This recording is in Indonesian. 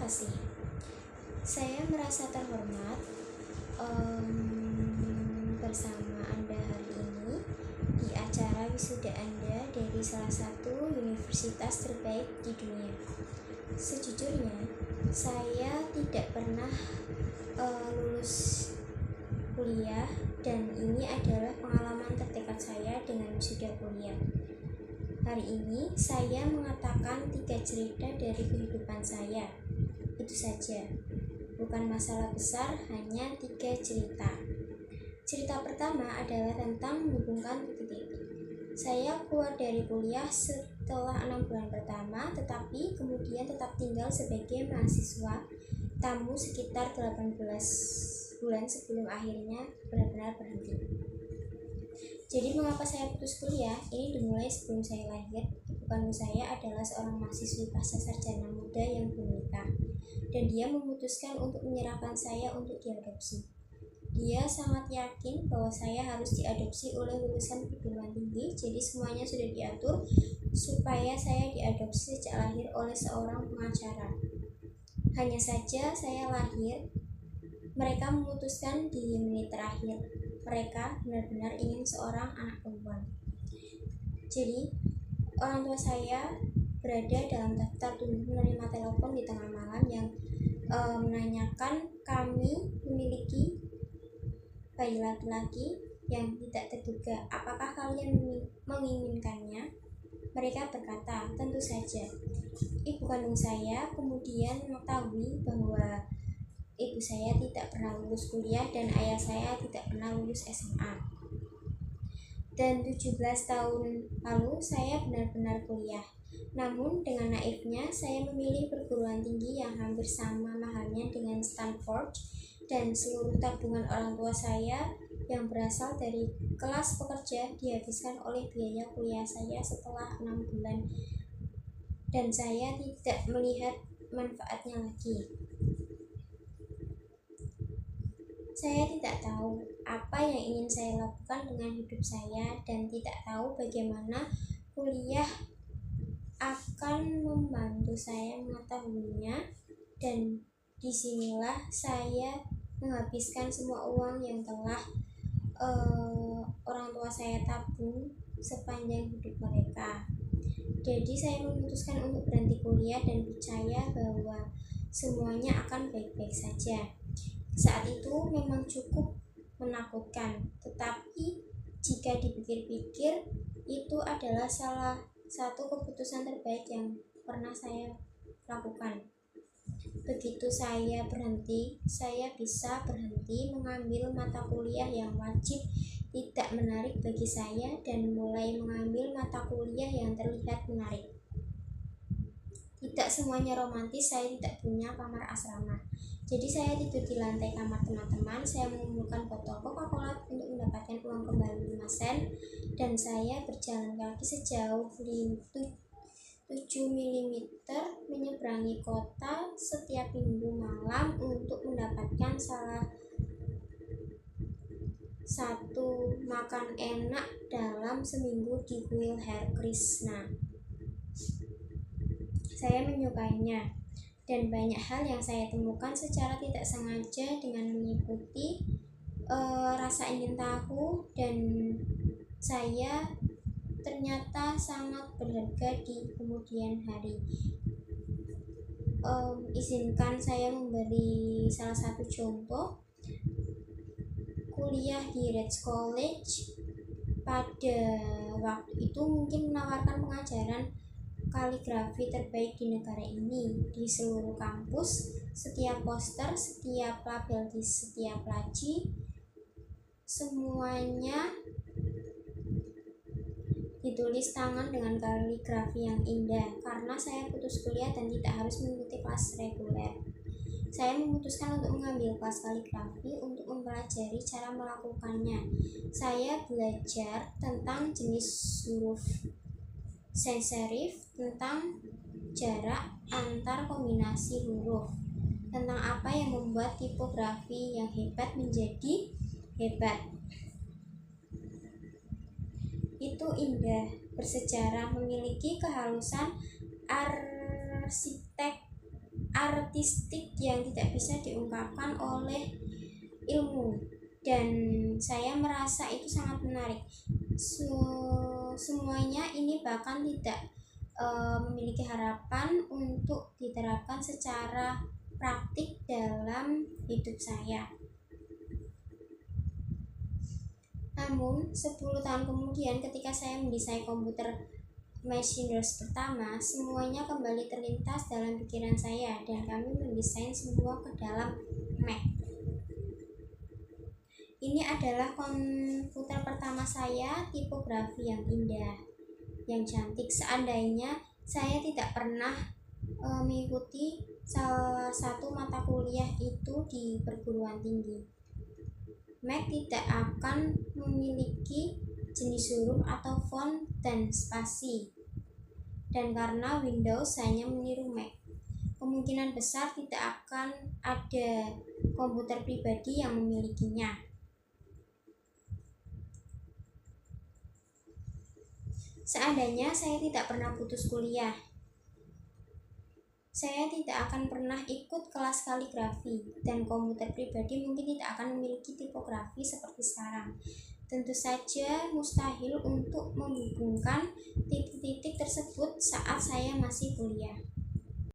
kasih. Saya merasa terhormat bersama Anda hari ini di acara wisuda Anda dari salah satu universitas terbaik di dunia. Sejujurnya, saya tidak pernah lulus kuliah dan ini adalah pengalaman terdekat saya dengan wisuda kuliah. Hari ini saya mengatakan 3 cerita dari kehidupan saya. Itu saja, bukan masalah besar, hanya 3 cerita. Cerita pertama adalah tentang menghubungkan titik-titik. Saya keluar dari kuliah setelah 6 bulan pertama, tetapi kemudian tetap tinggal sebagai mahasiswa tamu sekitar 18 bulan sebelum akhirnya benar-benar berhenti. Jadi mengapa saya putus kuliah? Ini dimulai sebelum saya lahir. Ibu kandung saya adalah seorang mahasiswi pasca sarjana muda yang belum menikah, dan dia memutuskan untuk menyerahkan saya untuk diadopsi. Dia sangat yakin bahwa saya harus diadopsi oleh lulusan perguruan tinggi, jadi semuanya sudah diatur supaya saya diadopsi sejak lahir oleh seorang pengacara. Hanya saja saya lahir, mereka memutuskan di menit terakhir. Mereka benar-benar ingin seorang anak perempuan. Jadi, orang tua saya berada dalam daftar tunggu menerima telepon di tengah malam yang menanyakan kami memiliki bayi laki-laki yang tidak terduga. Apakah kalian menginginkannya? Mereka berkata, tentu saja. Ibu kandung saya kemudian mengetahui bahwa ibu saya tidak pernah lulus kuliah dan ayah saya tidak pernah lulus SMA. Dan 17 tahun lalu saya benar-benar kuliah. Namun dengan naifnya saya memilih perguruan tinggi yang hampir sama mahalnya dengan Stanford, dan seluruh tabungan orang tua saya yang berasal dari kelas pekerja dihabiskan oleh biaya kuliah saya setelah 6 bulan, dan saya tidak melihat manfaatnya lagi. Saya tidak tahu apa yang ingin saya lakukan dengan hidup saya dan tidak tahu bagaimana kuliah akan membantu saya mengetahuinya, dan disinilah saya menghabiskan semua uang yang telah orang tua saya tabung sepanjang hidup mereka. Jadi saya memutuskan untuk berhenti kuliah dan percaya bahwa semuanya akan baik-baik saja. Saat itu memang cukup menakutkan, tetapi jika dipikir-pikir, itu adalah salah satu keputusan terbaik yang pernah saya lakukan. Begitu saya berhenti, saya bisa berhenti mengambil mata kuliah yang wajib tidak menarik bagi saya dan mulai mengambil mata kuliah yang terlihat menarik. Tidak semuanya romantis. Saya tidak punya kamar asrama, jadi saya tidur di lantai kamar teman-teman. Saya mengumpulkan botol Coca-Cola untuk mendapatkan uang kembali 5 sen, dan saya berjalan kaki sejauh 7 mm menyeberangi kota setiap minggu malam untuk mendapatkan salah satu makan enak dalam seminggu di kuil Hare Krishna. Saya menyukainya, dan banyak hal yang saya temukan secara tidak sengaja dengan mengikuti rasa ingin tahu, dan saya ternyata sangat berharga di kemudian hari. Izinkan saya memberi salah satu contoh. Kuliah di Rhodes College pada waktu itu mungkin menawarkan pengajaran kaligrafi terbaik di negara ini. Di seluruh kampus, setiap poster, setiap label di setiap laci, semuanya ditulis tangan dengan kaligrafi yang indah. Karena saya putus kuliah dan tidak harus mengikuti kelas reguler, saya memutuskan untuk mengambil kelas kaligrafi untuk mempelajari cara melakukannya. Saya belajar tentang jenis huruf sans serif, tentang jarak antar kombinasi huruf, tentang apa yang membuat tipografi yang hebat menjadi hebat. Itu indah, bersejarah, memiliki kehalusan arsitek artistik yang tidak bisa diungkapkan oleh ilmu, dan saya merasa itu sangat menarik. Semuanya ini bahkan tidak memiliki harapan untuk diterapkan secara praktik dalam hidup saya. Namun 10 tahun kemudian, ketika saya mendesain komputer Machineders pertama, semuanya kembali terlintas dalam pikiran saya dan kami mendesain semua ke dalam Mac. Ini adalah komputer pertama saya, tipografi yang indah, yang cantik. Seandainya saya tidak pernah mengikuti salah satu mata kuliah itu di perguruan tinggi, Mac tidak akan memiliki jenis huruf atau font dan spasi. Dan karena Windows hanya meniru Mac, kemungkinan besar tidak akan ada komputer pribadi yang memilikinya. Seandainya saya tidak pernah putus kuliah, saya tidak akan pernah ikut kelas kaligrafi, dan komputer pribadi mungkin tidak akan memiliki tipografi seperti sekarang. Tentu saja mustahil untuk menghubungkan titik-titik tersebut saat saya masih kuliah.